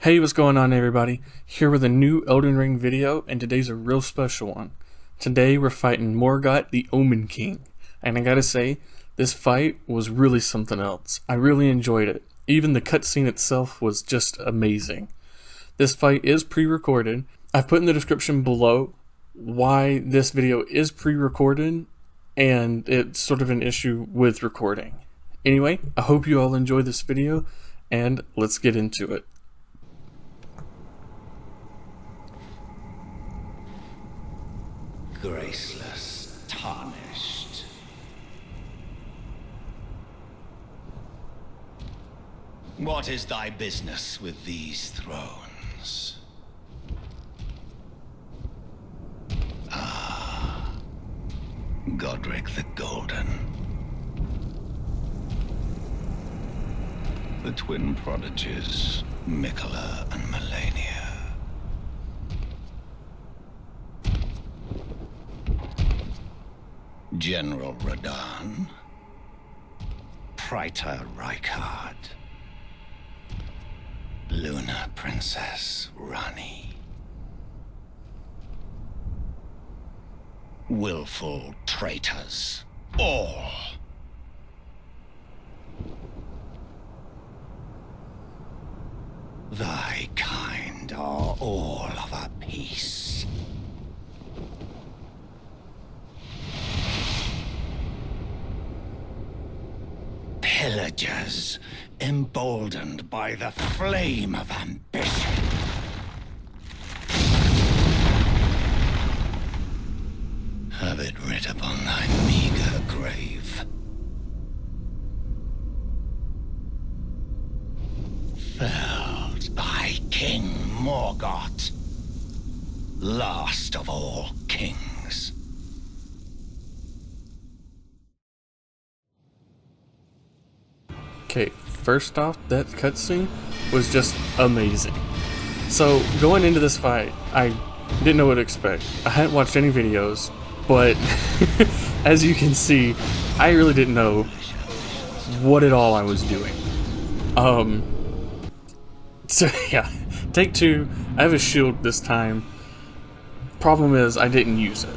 Hey, what's going on everybody? Here with a new Elden Ring video, and today's a real special one. Today we're fighting Morgott, the Omen King. And I gotta say, this fight was really something else. I really enjoyed it. Even the cutscene itself was just amazing. This fight is pre-recorded. I've put in the description below why this video is pre-recorded, and it's sort of an issue with recording. Anyway, I hope you all enjoy this video, and let's get into it. Graceless, tarnished. What is thy business with these thrones? Godric the Golden. The twin prodigies, Mikola and Melania. General Radahn, Praetor Rykard, Luna Princess Rani. Willful traitors, all. Thy kind are all of a piece. Pillagers, emboldened by the flame of ambition. Have it writ upon thy meager grave. Felled by King Morgott, last of all kings. Okay, first off, that cutscene was just amazing. So, going into this fight, I didn't know what to expect. I hadn't watched any videos, but as you can see, I really didn't know what at all I was doing. So yeah, take two. I have a shield this time. Problem is, I didn't use it.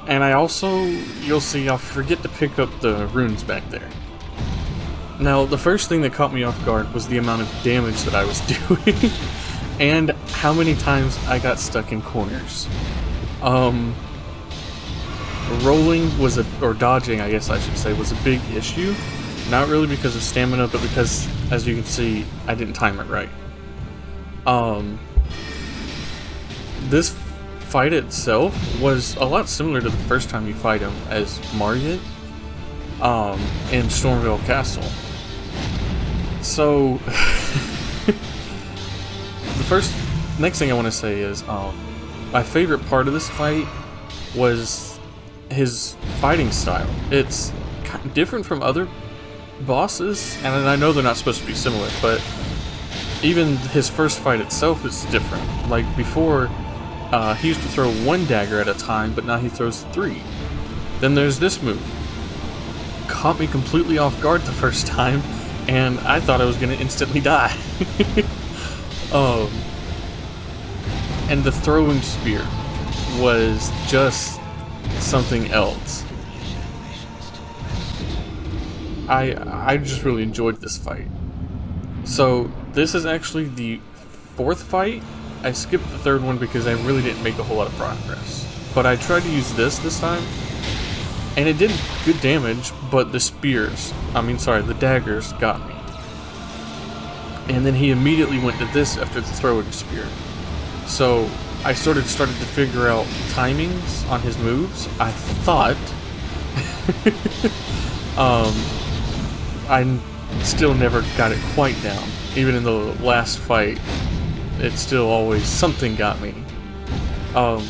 And I also, you'll see, I'll forget to pick up the runes back there. Now, the first thing that caught me off guard was the amount of damage that I was doing, and how many times I got stuck in corners. Rolling was or dodging, I guess I should say, was a big issue. Not really because of stamina, but because, as you can see, I didn't time it right. This fight itself was a lot similar to the first time you fight him as Morgott in Stormvale Castle. So the next thing I want to say is my favorite part of this fight was his fighting style. It's kind of different from other bosses, and I know they're not supposed to be similar, but even his first fight itself is different. Like before, he used to throw one dagger at a time, but now he throws three. Then there's this move. Caught me completely off guard the first time, and I thought I was going to instantly die. And the throwing spear was just something else. I just really enjoyed this fight. So this is actually the fourth fight. I skipped the third one because I really didn't make a whole lot of progress. But I tried to use this time, and it did good damage, but the the daggers got me. And then he immediately went to this after the throwing spear. So I started to figure out timings on his moves. I thought I still never got it quite down. Even in the last fight, it still always something got me. I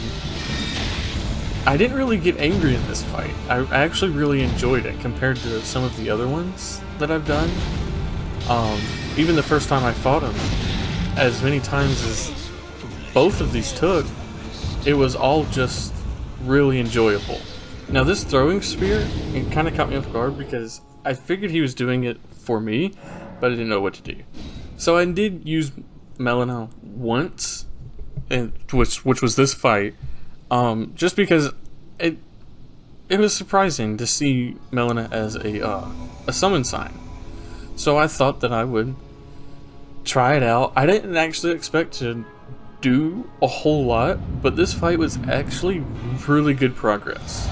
didn't really get angry in this fight. I actually really enjoyed it compared to some of the other ones that I've done. Even the first time I fought him, as many times as both of these took, it was all just really enjoyable. Now this throwing spear, it kind of caught me off guard because I figured he was doing it for me, but I didn't know what to do. So I did use Melina once, and which was this fight, just because it was surprising to see Melina as a summon sign. So I thought that I would try it out. I didn't actually expect to do a whole lot, but this fight was actually really good progress.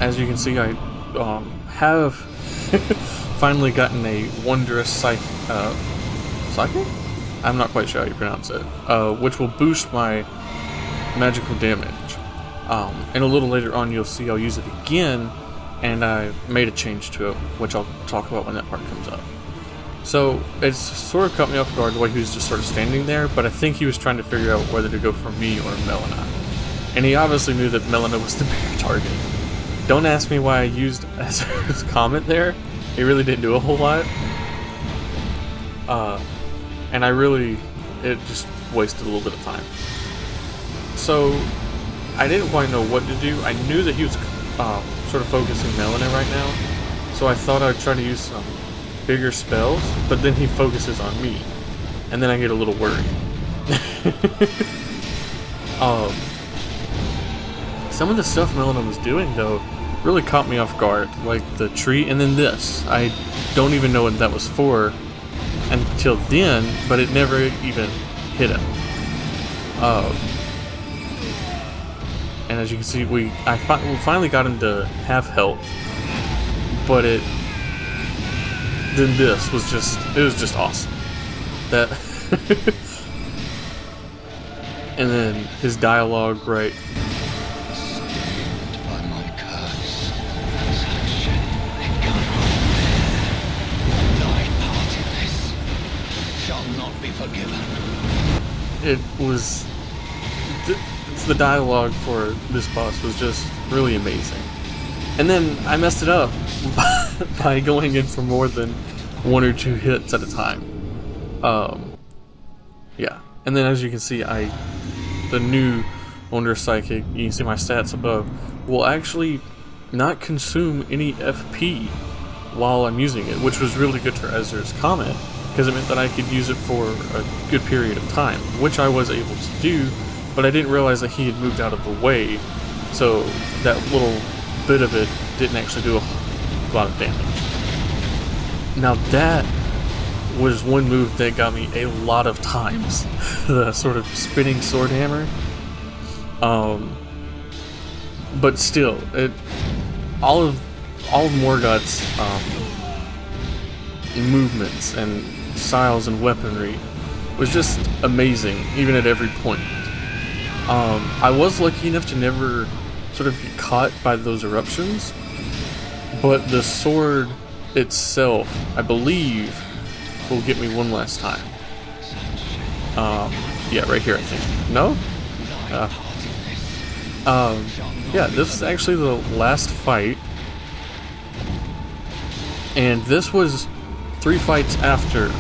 As you can see, I have finally gotten a wondrous psychic? I'm not quite sure how you pronounce it. Which will boost my magical damage. And a little later on you'll see I'll use it again, and I made a change to it, which I'll talk about when that part comes up. So it's sort of caught me off guard the way he was just sort of standing there, but I think he was trying to figure out whether to go for me or Melina. And he obviously knew that Melina was the bigger target. Don't ask me why I used Ezra's comment there. He really didn't do a whole lot. And it just wasted a little bit of time. So I didn't quite know what to do. I knew that he was sort of focusing Melina right now, so I thought I'd try to use some bigger spells, but then he focuses on me, and then I get a little worried. Some of the stuff Melina was doing, though, really caught me off guard, like the tree, and then this. I don't even know what that was for until then, but it never even hit him. And as you can see, we finally got him to half health, but then this was just awesome. That and then his dialogue, right? By my curse, such I cannot bear. Thy part in this shall not be forgiven. It was the dialogue for this boss was just really amazing. And then I messed it up by going in for more than 1 or 2 hits at a time. Yeah. And then as you can see, the new Wonder Psychic, you can see my stats above, will actually not consume any FP while I'm using it, which was really good for Ezra's comment, because it meant that I could use it for a good period of time, which I was able to do, but I didn't realize that he had moved out of the way, so that little bit of it didn't actually do a lot of damage. Now that was one move that got me a lot of times, the sort of spinning sword hammer. But still, all of Morgott's movements and styles and weaponry was just amazing, even at every point. I was lucky enough to never sort of get caught by those eruptions, but the sword itself, I believe, will get me one last time. Yeah, right here, I think. No? Yeah, this is actually the last fight, and this was 3 fights after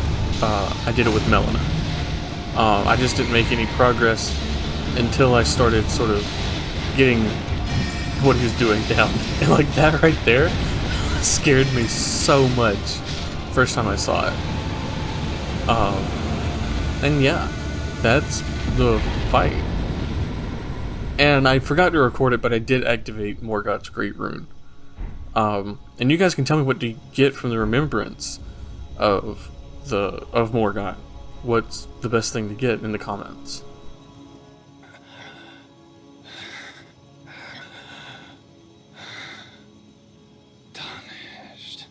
I did it with Melina. I just didn't make any progress until I started sort of getting what he was doing down. And like that right there scared me so much first time I saw it. And yeah, that's the fight. And I forgot to record it, but I did activate Morgott's Great Rune. And you guys can tell me what do you get from the remembrance of Morgott. What's the best thing to get in the comments? Tarnished.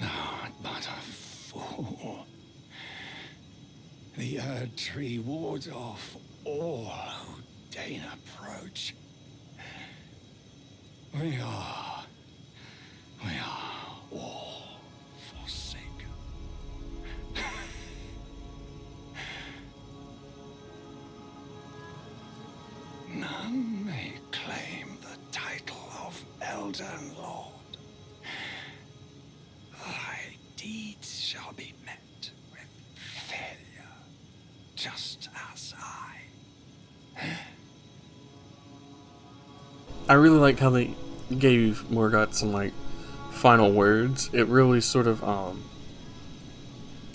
Thou art but a fool. The Erd Tree wards off all who deign approach. We are all forsaken. None may claim the title of Elden Lord. Thy deeds shall be met with failure, just as I really like how they gave Morgott some like final words. It really sort of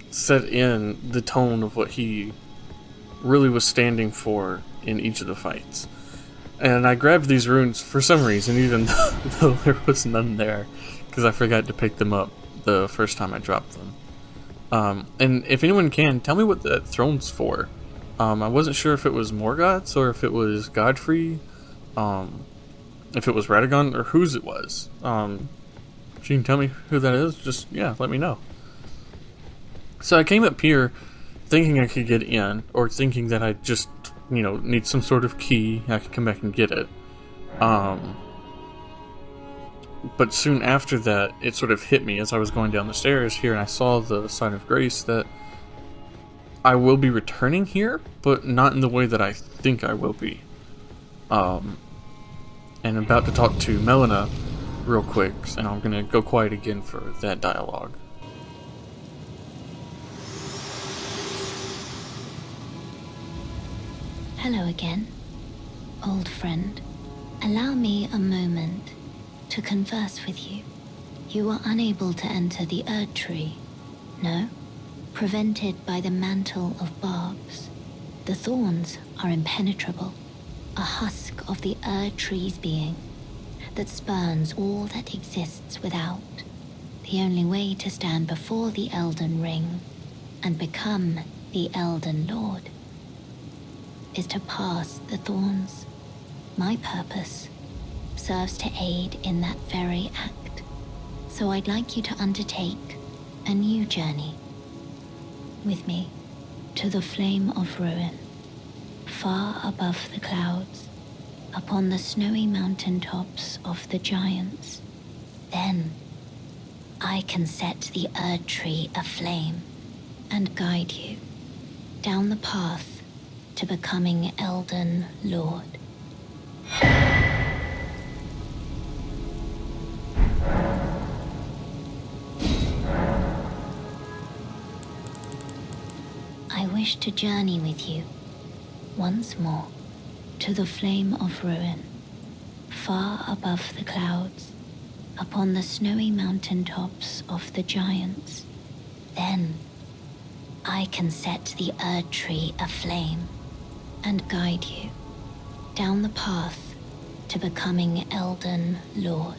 set in the tone of what he really was standing for in each of the fights. And I grabbed these runes for some reason, even though there was none there, because I forgot to pick them up the first time I dropped them. And if anyone can, tell me what that throne's for. I wasn't sure if it was Morgott's or if it was Godfrey, if it was Radagon or whose it was. If you can tell me who that is, just, yeah, let me know. So I came up here thinking I could get in, or thinking that I just, you know, need some sort of key, I could come back and get it. But soon after that, it sort of hit me as I was going down the stairs here, and I saw the sign of grace that I will be returning here, but not in the way that I think I will be. And I'm about to talk to Melina real quick, and I'm gonna go quiet again for that dialogue. Hello again, old friend. Allow me a moment to converse with you. You are unable to enter the Erd Tree, no? Prevented by the mantle of barbs. The thorns are impenetrable, a husk of the Erd Tree's being that spurns all that exists without. The only way to stand before the Elden Ring and become the Elden Lord is to pass the thorns. My purpose serves to aid in that very act, so I'd like you to undertake a new journey with me to the Flame of Ruin, far above the clouds, upon the snowy mountain tops of the giants. Then I can set the Erd Tree aflame and guide you down the path to becoming Elden Lord. I wish to journey with you once more to the Flame of Ruin, far above the clouds, upon the snowy mountain tops of the giants. Then I can set the Erd Tree aflame and guide you down the path to becoming Elden Lord.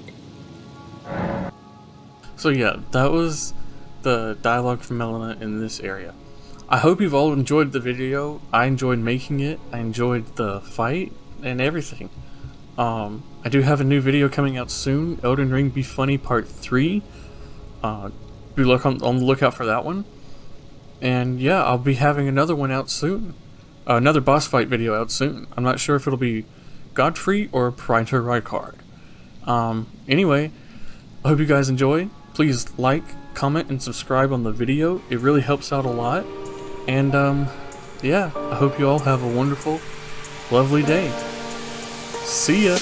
So yeah, that was the dialogue from Melina in this area. I hope you've all enjoyed the video. I enjoyed making it. I enjoyed the fight and everything. I do have a new video coming out soon, Elden Ring Be Funny Part 3. Be on the lookout for that one. And yeah, I'll be having another one out soon. Another boss fight video out soon. I'm not sure if it'll be Godfrey or Praetor Rykard. Anyway, I hope you guys enjoy. Please like, comment, and subscribe on the video. It really helps out a lot. And yeah, I hope you all have a wonderful, lovely day. See ya!